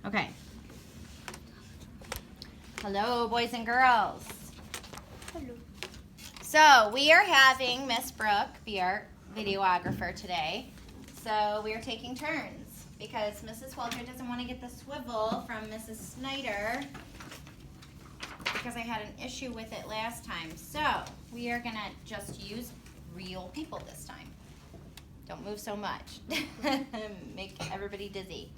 Okay. Hello, boys and girls. Hello. So we are having Miss Brooke be our videographer today. So we are taking turns because Mrs. Walter doesn't want to get the swivel from Mrs. Snyder because I had an issue with it last time. So we are going to just use real people this time. Don't move so much. Make everybody dizzy.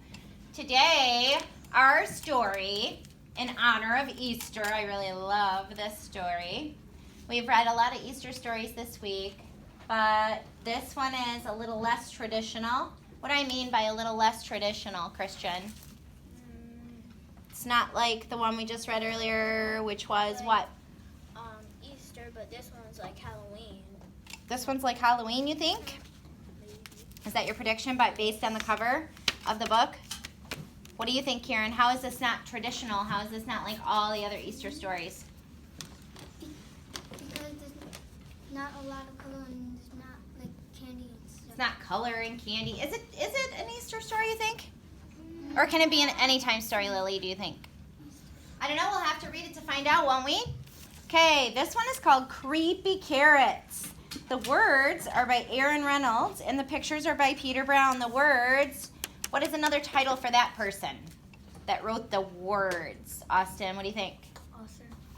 Today, our story in honor of Easter. I really love this story. We've read a lot of Easter stories this week, but this one is a little less traditional. What do I mean by a little less traditional, Christian? It's not like the one we just read earlier, which was what? Easter, but this one's like Halloween. This one's like Halloween, you think? Is that your prediction, but based on the cover of the book? What do you think, Karen? How is this not traditional? How is this not like all the other Easter stories? Because there's not a lot of color and there's not like candy and stuff. It's not color and candy. Is it an Easter story, you think? Or can it be an anytime story, Lily, do you think? I don't know. We'll have to read it to find out, won't we? Okay, this one is called Creepy Carrots. The words are by Aaron Reynolds, and the pictures are by Peter Brown. The words, what is another title for that person that wrote the words? Austin, what do you think?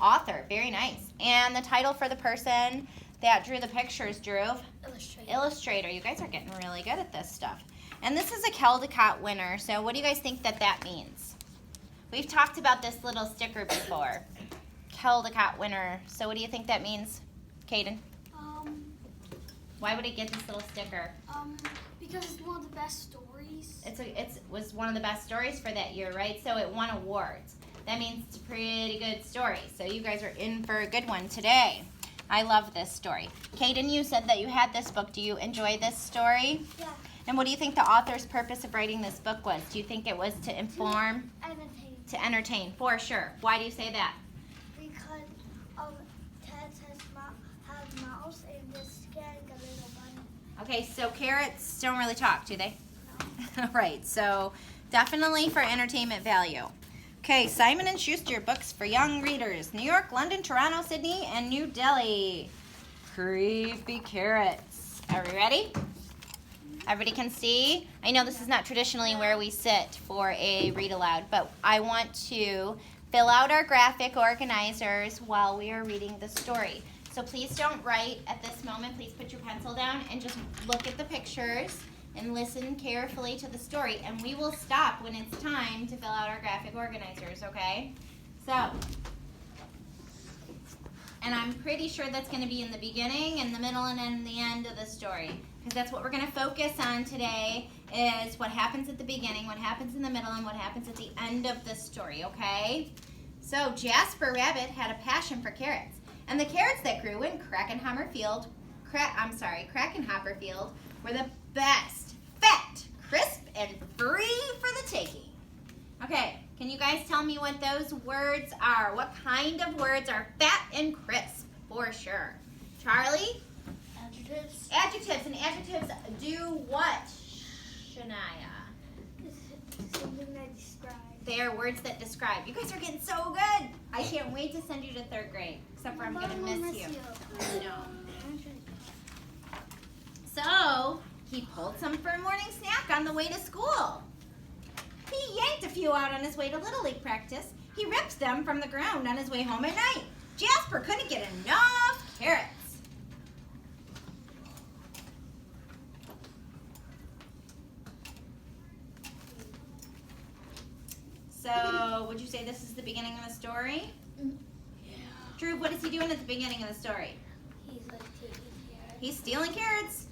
Author, very nice. And the title for the person that drew the pictures, Drew? Illustrator. You guys are getting really good at this stuff. And this is a Caldecott winner, so what do you guys think that means? We've talked about this little sticker before. Caldecott winner. So what do you think that means, Caden? Why would it get this little sticker? Because it's one of the best stories. It was one of the best stories for that year, right? So it won awards. That means it's a pretty good story. So you guys are in for a good one today. I love this story. Caden, you said that you had this book. Do you enjoy this story? Yeah. And what do you think the author's purpose of writing this book was? Do you think it was to inform? To entertain, for sure. Why do you say that? Because cats have mouths and they're scaring a little bunny. Okay, so carrots don't really talk, do they? No. Right, so definitely for entertainment value. Okay, Simon & Schuster, books for young readers. New York, London, Toronto, Sydney, and New Delhi. Creepy Carrots. Are we ready? Everybody can see? I know this is not traditionally where we sit for a read aloud, but I want to fill out our graphic organizers while we are reading the story. So please don't write at this moment. Please put your pencil down and just look at the pictures and listen carefully to the story. And we will stop when it's time to fill out our graphic organizers, okay? So, and I'm pretty sure that's going to be in the beginning, in the middle, and in the end of the story. Because that's what we're going to focus on today is what happens at the beginning, what happens in the middle, and what happens at the end of the story, okay? So Jasper Rabbit had a passion for carrots. And the carrots that grew in Krakenhopper Field were the best, fat, crisp, and free for the taking. Okay, can you guys tell me what those words are? What kind of words are fat and crisp, for sure? Charlie? Adjectives. Adjectives, and adjectives do what, Shania? Something that describes. They are words that describe. You guys are getting so good. I can't wait to send you to 3rd grade, except for I'm going to miss you. I know. So, he pulled some for a morning snack on the way to school. He yanked a few out on his way to Little League practice. He ripped them from the ground on his way home at night. Jasper couldn't get enough carrots. So, would you say this is the beginning of the story? Yeah. Drew, what is he doing at the beginning of the story? He's like taking carrots. He's stealing carrots.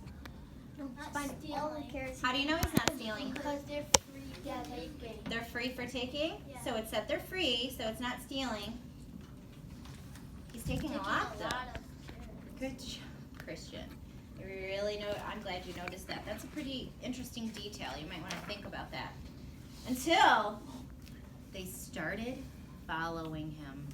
Not stealing carrots. How do you know he's not stealing? Because they're free. Yeah, They're free for taking? Yeah. So it said they're free, so it's not stealing. He's taking a lot, though. Good job, Christian. You really know. I'm glad you noticed that. That's a pretty interesting detail. You might want to think about that. Until they started following him.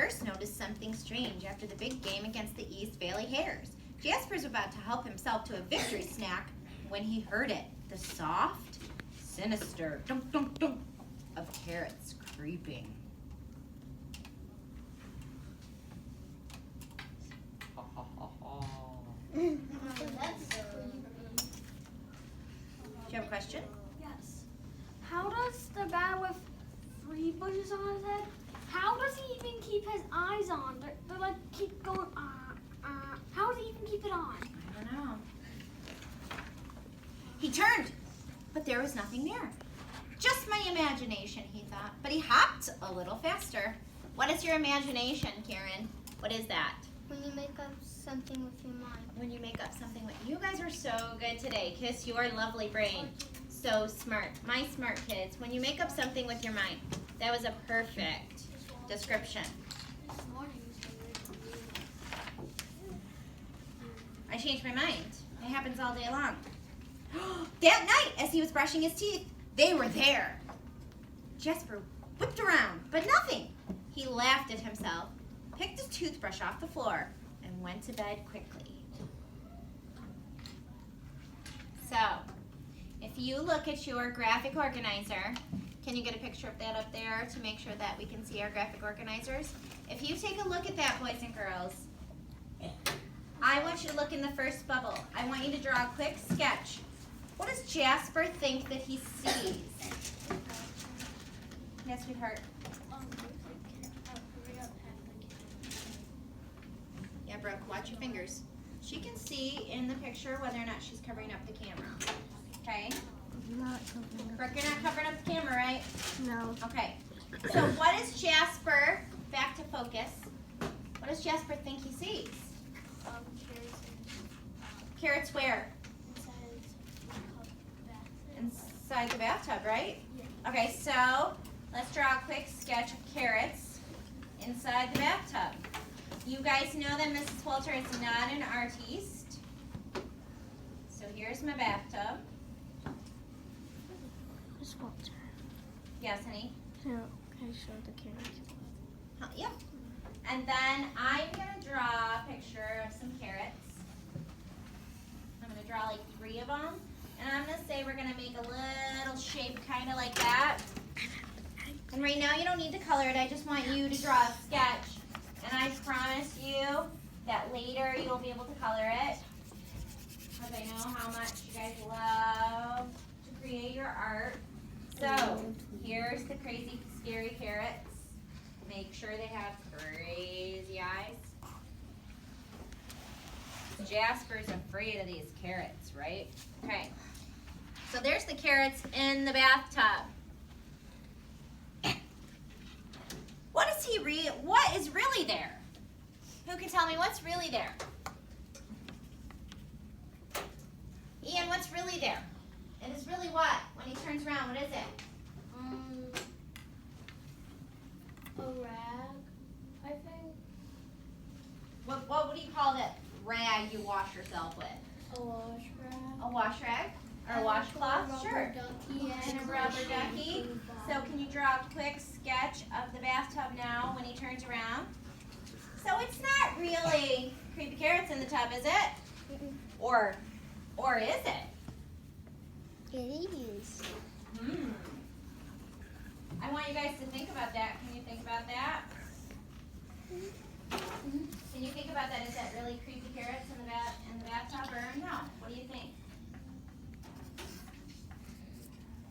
first noticed something strange after the big game against the East Valley Hares. Jasper's about to help himself to a victory snack when he heard it. The soft, sinister dunk dunk dunk of carrots creeping. Ha ha ha ha. Do you have a question? Yes. How does the bat with 3 bushes on his head, how does he even keep his eyes on? They're like keep going, how does he even keep it on? I don't know. He turned, but there was nothing there. Just my imagination, he thought. But he hopped a little faster. What is your imagination, Karen? What is that? When you make up something with your mind. When you make up something with, you guys are so good today. Kiss your lovely brain. So smart. My smart kids. When you make up something with your mind. That was a perfect description. I changed my mind. It happens all day long. That night, as he was brushing his teeth, they were there. Jasper whipped around, but nothing. He laughed at himself, picked his toothbrush off the floor, and went to bed quickly. So, if you look at your graphic organizer, can you get a picture of that up there to make sure that we can see our graphic organizers? If you take a look at that, boys and girls, I want you to look in the first bubble. I want you to draw a quick sketch. What does Jasper think that he sees? Yes, sweetheart. Yeah, Brooke, watch your fingers. She can see in the picture whether or not she's covering up the camera. Okay? Brooke, you're not covering up the camera, right? No. Okay. So what is Jasper, back to focus, what does Jasper think he sees? Carrots where? Inside the bathtub, right? Yeah. Okay, so let's draw a quick sketch of carrots inside the bathtub. You guys know that Mrs. Walter is not an artiste. So here's my bathtub. Miss Walter. Yes, honey? So, can I show the carrots? Yep. And then I'm going to draw a picture of some carrots. I'm going to draw like 3 of them. And I'm going to say we're going to make a little shape kind of like that. And right now you don't need to color it. I just want you to draw a sketch. And I promise you that later you'll be able to color it. Because I know how much you guys love to create your art. So here's the crazy, scary carrots. Make sure they have crazy eyes. Jasper's afraid of these carrots, right? Okay. So there's the carrots in the bathtub. What is really there? Who can tell me what's really there? Ian, what's really there? It is really what? When he turns around, what is it? A rag, I think. What do you call that rag you wash yourself with? A wash rag. A wash rag? Or a washcloth? Sure. Ducky And a rubber ducky. So can you draw a quick sketch of the bathtub now when he turns around? So it's not really creepy carrots in the tub, is it? Or is it? It is. I want you guys to think about that. Can you think about that? Can you think about that? Is that really creepy carrots in the bathtub or no? What do you think?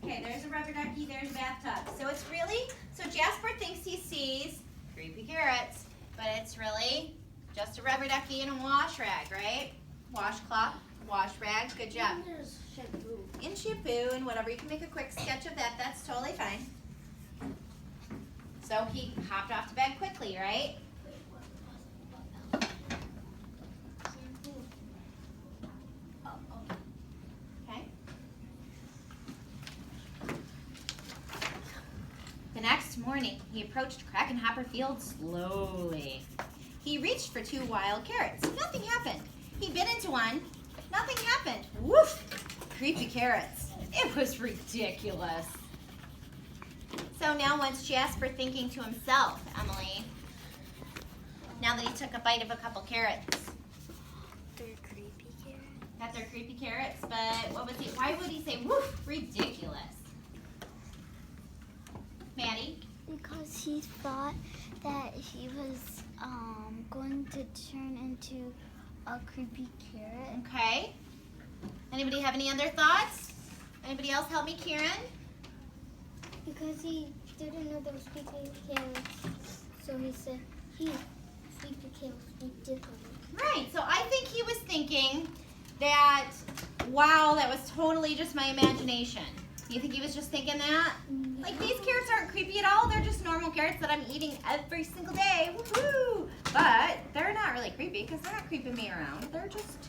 Okay, there's a rubber ducky, there's a bathtub. So it's really, so Jasper thinks he sees creepy carrots, but it's really just a rubber ducky and a wash rag, right? Washcloth, wash rag, good job. There's shampoo. In shampoo and whatever, you can make a quick sketch of that, that's totally fine. So he hopped off to bed quickly, right? Okay. The next morning, he approached Krakenhopper Field slowly. He reached for 2 wild carrots. Nothing happened. He bit into one. Nothing happened. Woof! Creepy carrots. It was ridiculous. So now what's Jasper thinking to himself, Emily? Now that he took a bite of a couple carrots. They're creepy carrots. That they're creepy carrots, but what was he? Why would he say, woof, ridiculous? Maddie? Because he thought that he was going to turn into a creepy carrot. Okay. Anybody have any other thoughts? Anybody else help me, Kieran? Because he didn't know there was creepy carrots, so he said creepy carrots speak differently. Right, so I think he was thinking that, wow, that was totally just my imagination. You think he was just thinking that? Like, these carrots aren't creepy at all. They're just normal carrots that I'm eating every single day. Woohoo! But they're not really creepy because they're not creeping me around. They're just,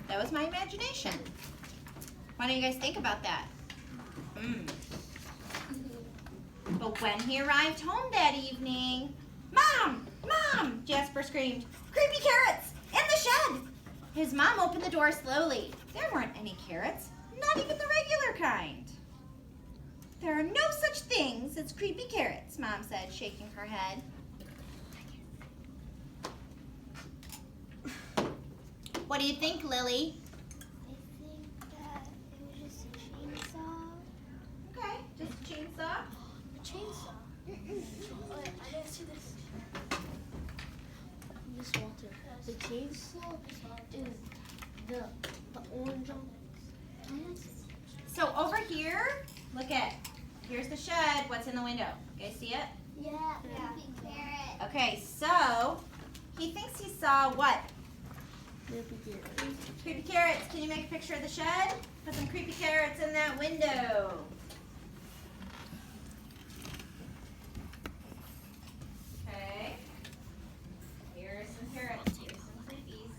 that was my imagination. Why don't you guys think about that? But when he arrived home that evening, Mom! Mom! Jasper screamed, creepy carrots! In the shed! His mom opened the door slowly. There weren't any carrots, not even the regular kind. There are no such things as creepy carrots, Mom said, shaking her head. What do you think, Lily? I think that it was just a chainsaw. Okay, just a chainsaw. Chainsaw. Oh, I didn't see this. Miss Walter, the chainsaw is the orange on it. So over here, look at, here's the shed. What's in the window? You guys see it? Yeah, creepy carrot. Okay, so he thinks he saw what? Creepy carrots. Can you make a picture of the shed? Put some creepy carrots in that window. Okay. Here's some carrots. Here's some creepies.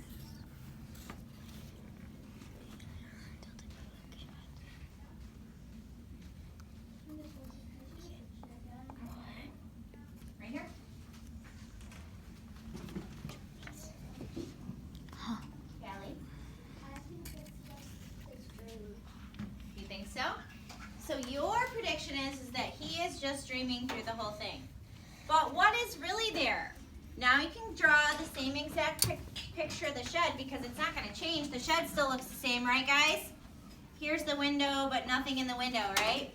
Right here. Callie? I think it's dream. You think so? So your prediction is that he is just dreaming through the whole thing. But what is really there? Now you can draw the same exact picture of the shed because it's not going to change. The shed still looks the same, right guys? Here's the window, but nothing in the window, right?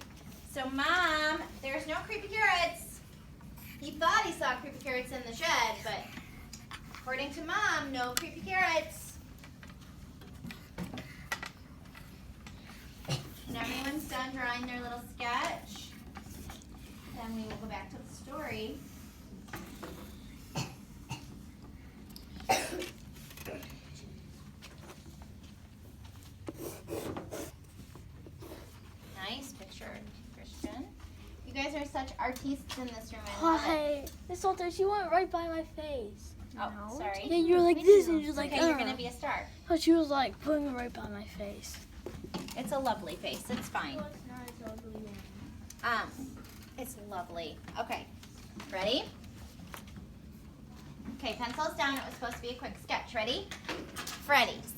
So Mom, there's no creepy carrots. He thought he saw creepy carrots in the shed, but according to Mom, no creepy carrots. And everyone's done drawing their little sketch. Then we will go back to the story. Nice picture, Christian. You guys are such artistes in this room. I love it. Hi. Miss Walter, she went right by my face. Oh, sorry. Yeah, you were like this, and you're like, Okay, you're gonna be a star. Oh, she was like putting it right by my face. It's a lovely face. It's fine. It's lovely. Okay, ready? Okay, pencils down. It was supposed to be a quick sketch. Ready? Freddy's.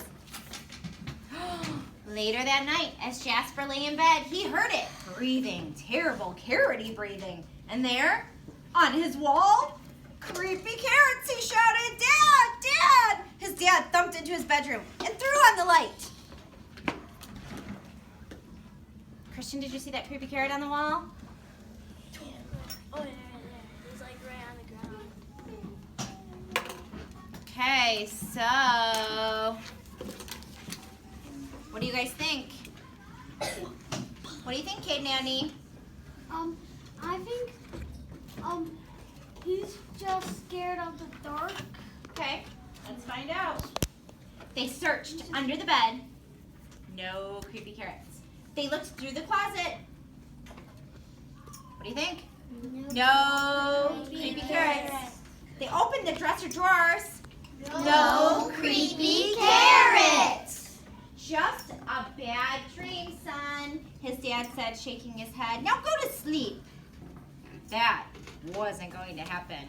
Later that night, as Jasper lay in bed, he heard it breathing, terrible carroty breathing. And there, on his wall, creepy carrots, he shouted, Dad, Dad! His dad thumped into his bedroom and threw on the light. Christian, did you see that creepy carrot on the wall? Oh, yeah. He's like right on the ground. Okay, so what do you guys think? What do you think, Kate and Annie? I think he's just scared of the dark. Okay, let's find out. They searched under the bed. No creepy carrots. They looked through the closet. What do you think? No creepy carrots. They opened the dresser drawers. No creepy carrots. Just a bad dream, son, his dad said, shaking his head. Now go to sleep. That wasn't going to happen.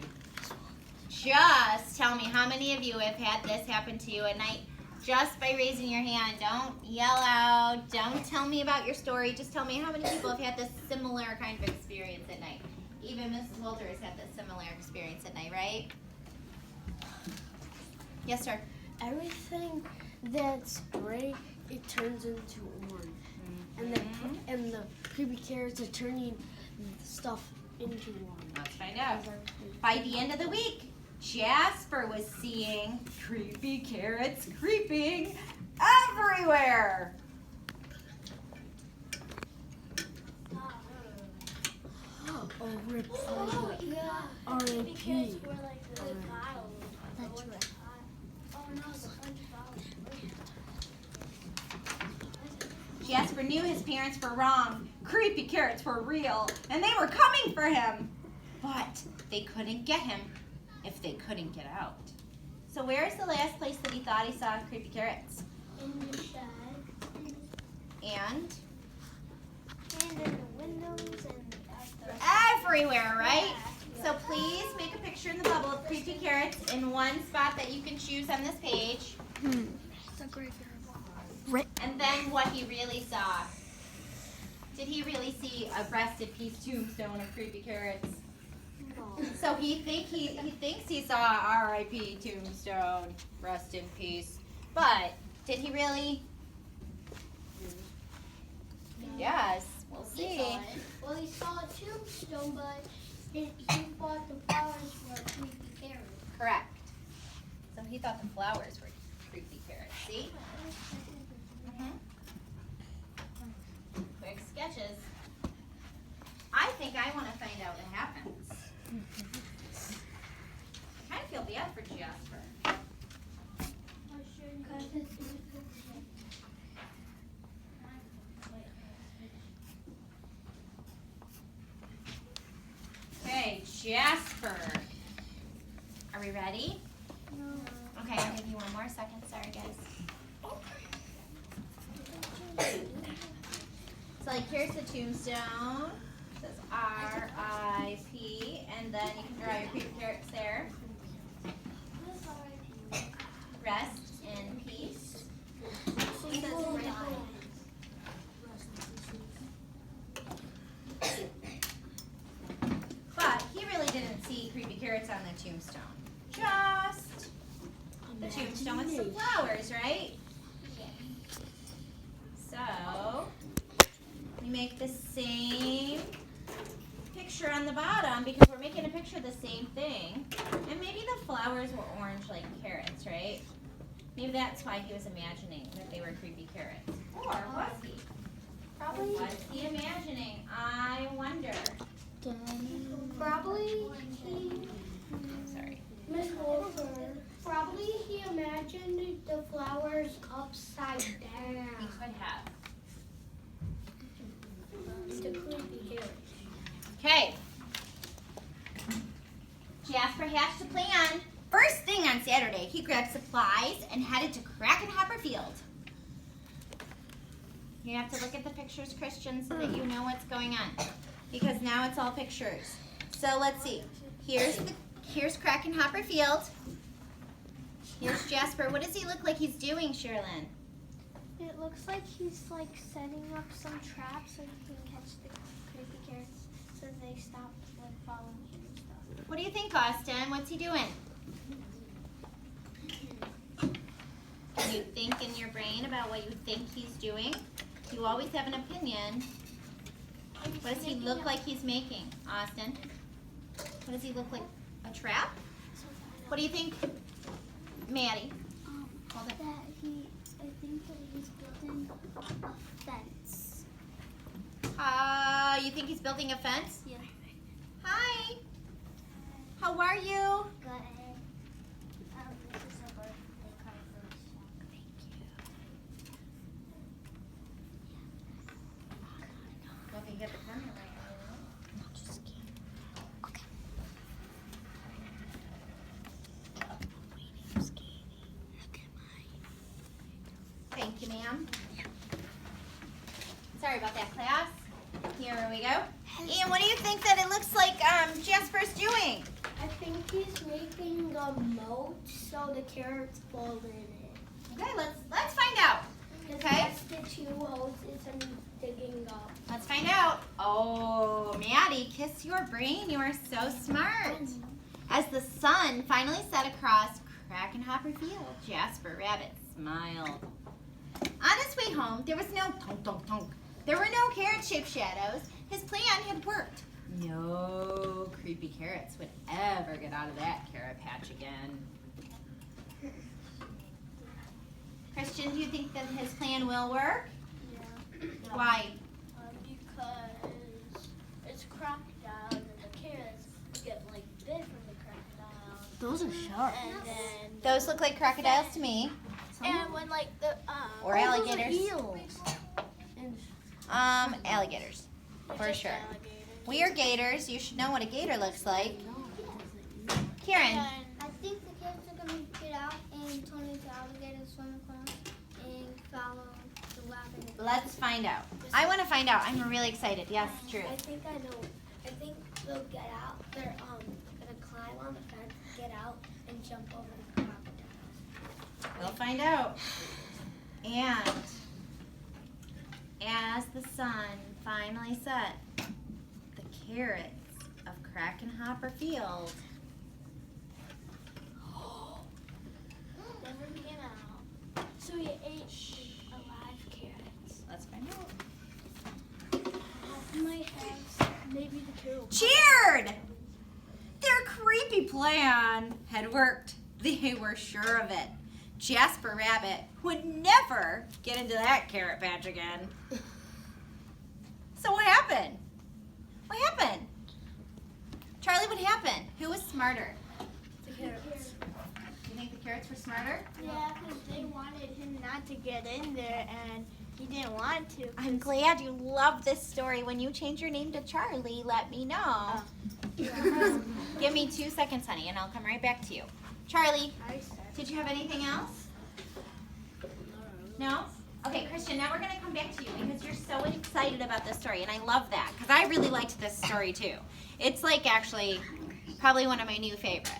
Just tell me how many of you have had this happen to you at night just by raising your hand. Don't yell out. Don't tell me about your story. Just tell me how many people have had this similar kind of experience at night. Even Mrs. Walter has had this similar experience at night, right? Yes, sir. Everything that's gray, it turns into orange. And the creepy carrots are turning stuff into orange. Let's find out. By the end of the week, Jasper was seeing creepy carrots creeping everywhere. Oh, rip. Oh, yeah. R.I.P. Because we're like really wild. That's right. Oh no, the bunch of Jasper knew his parents were wrong. Creepy carrots were real, and they were coming for him. But they couldn't get him if they couldn't get out. So where's the last place that he thought he saw creepy carrots? in the shed And and in the windows and everywhere, right? So please make a picture in the bubble of creepy carrots in one spot that you can choose on this page. The graveyard. And then what he really saw. Did he really see a rest in peace tombstone of creepy carrots? So he thinks he saw R.I.P. tombstone, rest in peace. But did he really? Yes, we'll see. Well, he saw a tombstone, but he thought the flowers were creepy carrots. Correct. So he thought the flowers were creepy carrots. See? Quick sketches. I think I want to find out what happens. I kind of feel bad for Jasper. Okay, Jasper. Are we ready? No. Okay, I'll give you one more second. Sorry, guys. So, like, here's the tombstone. It says R.I.P. And then you can draw your creepy carrots there. Rest in peace. He says right on. But he really didn't see creepy carrots on the tombstone. Just the tombstone with some flowers, right? So, we make the same picture on the bottom because we're making a picture of the same thing. And maybe the flowers were orange like carrots, right? Maybe that's why he was imagining that they were creepy carrots. Or was he? Probably. Was he imagining? I wonder. Probably he. Sorry. Miss Wolfer. Probably he imagined the flowers upside He down. could have. The creepy carrots. Okay. Jasper hatched a plan. First thing on Saturday, he grabbed supplies and headed to Krakenhopper Field. You have to look at the pictures, Christian, so that you know what's going on. Because now it's all pictures. So let's see. Here's Krakenhopper Field. Here's Jasper. What does he look like he's doing, Sherilyn? It looks like he's like setting up some traps so he can catch the creepy carrots so they stop like following him and stuff. What do you think, Austin? What's he doing? Can you think in your brain about what you think he's doing? You always have an opinion. What does he look like he's making, Austin? What does he look like? A trap? What do you think, Maddie? Hold it. I think that he's building a fence. You think he's building a fence? Yeah. Hi. How are you? Good. This is a birthday card for us. Let me get the camera right. Thank you, ma'am. Sorry about that, class. Here we go. Ian, what do you think that it looks like Jasper's doing? I think he's making a moat so the carrots fall in it. Okay, let's find out. Because Okay. that's the two hoses and he's digging up. Let's find out. Oh, Maddie, kiss your brain. You are so smart. As the sun finally set across Krakenhopper Field, Jasper Rabbit smiled. On his way home, there was no tonk tonk tonk. There were no carrot-shaped shadows. His plan had worked. No creepy carrots would ever get out of that carrot patch again. Christian, do you think that his plan will work? Yeah. Why? Because it's crocodile and the carrots get like bit from the crocodile. Those are sharp. And then Those look like crocodiles to me. and when like the Or alligators. Eels. Alligators. For just sure. alligators. We are gators. You should know what a gator looks like. Karen. And I think the kids are gonna get out and turn into alligators, swim across, and follow the rabbit. Let's find out. I want to find out. I'm really excited. Yes, Drew. I think I know. I think they'll get out. They're gonna climb on the fence, get out, and jump over the crocodile. We'll find out. And as the sun finally set, the carrots of Krakenhopper Field never came out. So he ate alive carrots. let's find out. He might have maybe the carrot. Cheered! Their creepy plan had worked. They were sure of it. Jasper Rabbit would never get into that carrot patch again. So what happened? What happened? Charlie, what happened? Who was smarter? The carrots. You think the carrots were smarter? Yeah, because they wanted him not to get in there, and he didn't want to. I'm glad you love this story. When you change your name to Charlie, let me know. Give me 2 seconds, honey, and I'll come right back to you. Charlie, did you have anything else? No? Okay, Christian, now we're going to come back to you because you're so excited about this story, and I love that because I really liked this story too. It's like actually probably one of my new favorites.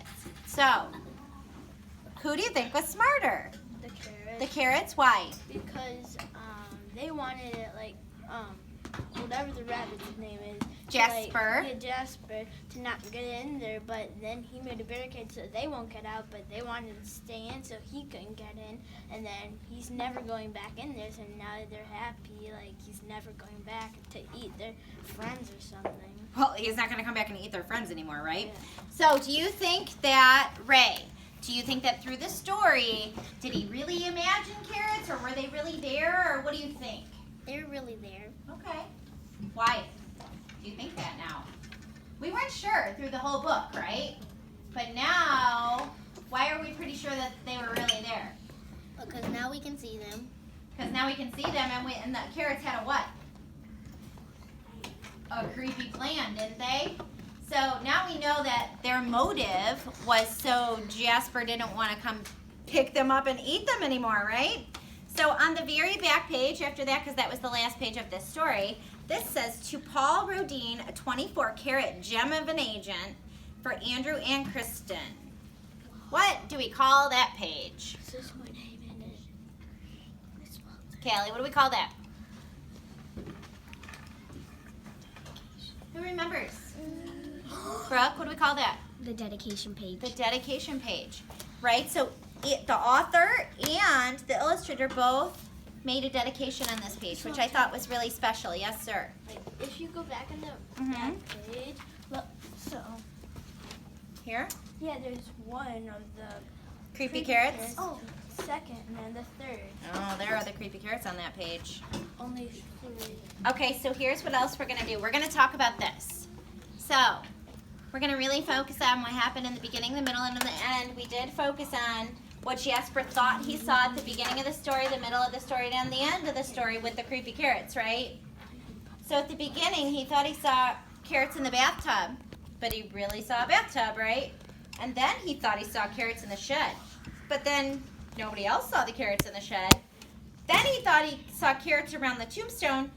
So, who do you think was smarter? The carrots. The carrots? Why? Because they wanted it like whatever the rabbit's name is. Jasper. Jasper to not get in there, but then he made a barricade so they won't get out, but they wanted to stay in so he couldn't get in, and then he's never going back in there, so now that they're happy, like he's never going back to eat their friends or something. Well, he's not going to come back and eat their friends anymore, right? Yeah. So, do you think that, Ray, do you think that through the story, did he really imagine carrots, or were they really there, or what do you think? They're really there. Okay. Why do you think that now? We weren't sure through the whole book, right? But now, why are we pretty sure that they were really there? Because now we can see them. Because now we can see them, and the carrots had a what? A creepy plan, didn't they? So now we know that their motive was so Jasper didn't want to come pick them up and eat them anymore, right? So on the very back page after that, because that was the last page of this story, this says, to Paul Rodin, a 24-carat gem of an agent for Andrew and Kristen. What do we call that page? This is my name in it. Callie, what do we call that? Who remembers? Brooke, what do we call that? The dedication page. The dedication page, right? So the author and the illustrator both made a dedication on this page, which I thought was really special. Yes, sir. Like, if you go back in the Mhm. back page, look, so Here, yeah, there's one of the creepy carrots. Oh, second and then the third. Oh, there are the creepy carrots on that page. Only 3. Okay, so here's what else we're gonna do. We're gonna talk about this. So, we're gonna really focus on what happened in the beginning, the middle, and in the end. We did focus on what Jasper thought he saw at the beginning of the story, the middle of the story, and the end of the story with the creepy carrots, right? So at the beginning, he thought he saw carrots in the bathtub, but he really saw a bathtub, right? And then he thought he saw carrots in the shed, but then nobody else saw the carrots in the shed. Then he thought he saw carrots around the tombstone,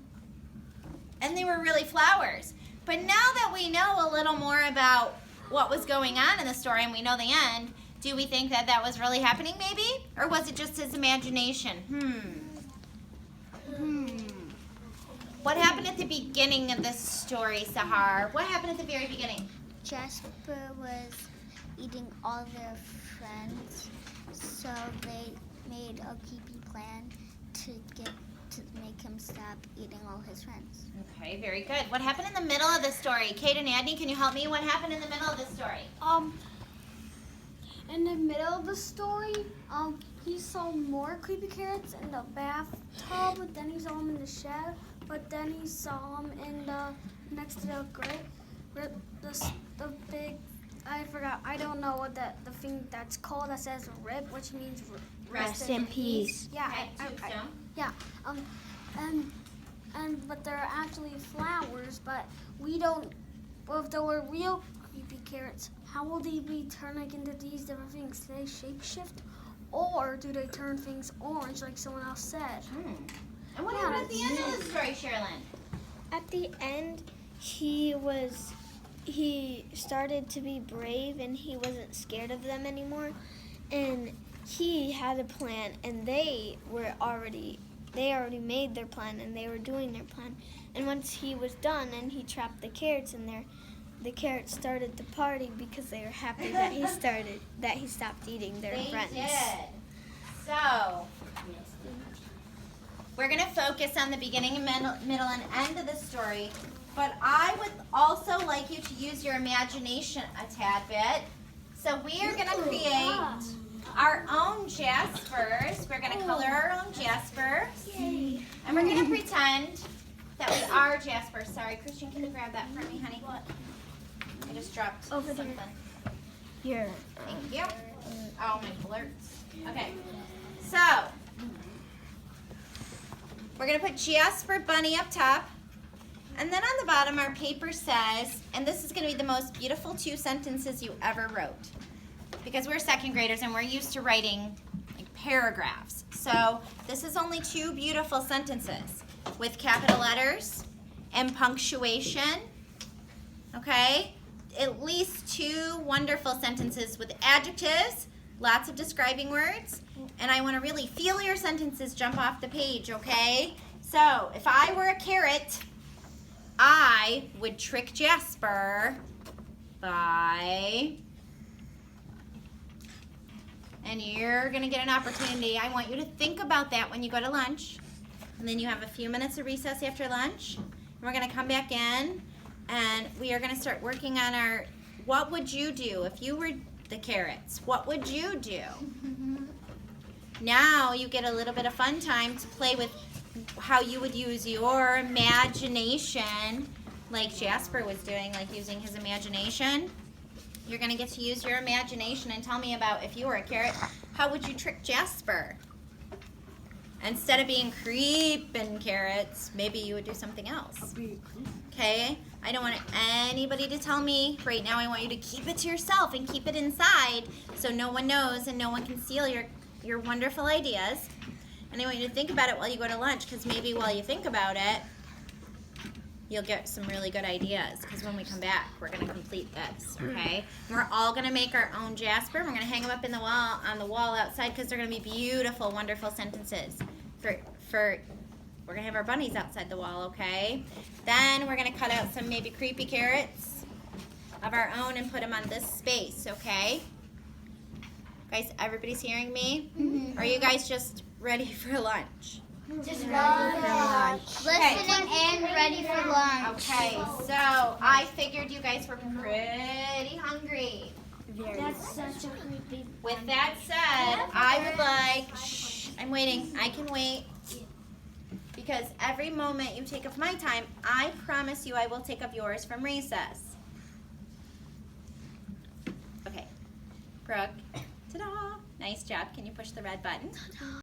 and they were really flowers. But now that we know a little more about what was going on in the story and we know the end, do we think that that was really happening maybe? Or was it just his imagination? What happened at the beginning of this story, Sahar? What happened at the very beginning? Jasper was eating all their friends, they made a creepy plan to make him stop eating all his friends. Okay, very good. What happened in the middle of the story? Kate and Adney, can you help me? What happened in the middle of the story? In the middle of the story, he saw more creepy carrots in the bathtub, but then he saw them in the shed, but then he saw them in the next to the grate, the big, I forgot, I don't know what the thing that's called that says rib, which means Rest in peace. Yeah, Okay, tombstone. but they're actually flowers, but we don't, well, if they were real creepy carrots, how will they be turning into these different things? Do they shapeshift, or do they turn things orange like someone else said? And what happened at the end of the story, Sherilyn? At the end, he started to be brave and he wasn't scared of them anymore. And he had a plan, and they already made their plan, and they were doing their plan. And once he was done and he trapped the carrots in there, the carrots started to party because they were happy that he stopped eating their friends. They did. So, we're going to focus on the beginning, middle, and end of the story. But I would also like you to use your imagination a tad bit. So we are going to create our own Jaspers. We're going to color our own Jasper. Yay. And we're going to pretend that we are Jasper. Sorry, Christian, can you grab that for me, honey? I just dropped Over there. something. Here. Thank you. Oh, my blurts. Okay. So, we're going to put Jasper Bunny up top. And then on the bottom, our paper says, and this is going to be the most beautiful 2 sentences you ever wrote. Because we're second graders and we're used to writing like paragraphs. So this is only 2 beautiful sentences with capital letters and punctuation. Okay? At least 2 wonderful sentences with adjectives, lots of describing words. And I want to really feel your sentences jump off the page, okay? So if I were a carrot, I would trick Jasper by, and you're going to get an opportunity. I want you to think about that when you go to lunch. And then you have a few minutes of recess after lunch. And we're going to come back in and we are going to start working on our, what would you do if you were the carrots? What would you do? Now you get a little bit of fun time to play with how you would use your imagination, like Jasper was doing, like using his imagination. You're going to get to use your imagination and tell me about, if you were a carrot, how would you trick Jasper? Instead of being creeping carrots, maybe you would do something else. Okay? I don't want anybody to tell me right now. I want you to keep it to yourself and keep it inside so no one knows and no one can steal your wonderful ideas. And I want you to think about it while you go to lunch, because maybe while you think about it, you'll get some really good ideas. Because when we come back, we're going to complete this, okay? We're all going to make our own Jasper. We're going to hang them up in the wall, on the wall outside, because they're going to be beautiful, wonderful sentences. We're going to have our bunnies outside the wall, okay? Then we're going to cut out some maybe creepy carrots of our own and put them on this space, okay? Guys, everybody's hearing me? Are you guys just ready for lunch? Just ready for lunch. Listening and ready for lunch. Okay, so I figured you guys were pretty hungry. That's such a creepy. With that said, I would like, I'm waiting, I can wait. Because every moment you take of my time, I promise you I will take of yours from recess. Okay, Brooke, ta-da, nice job. Can you push the red button?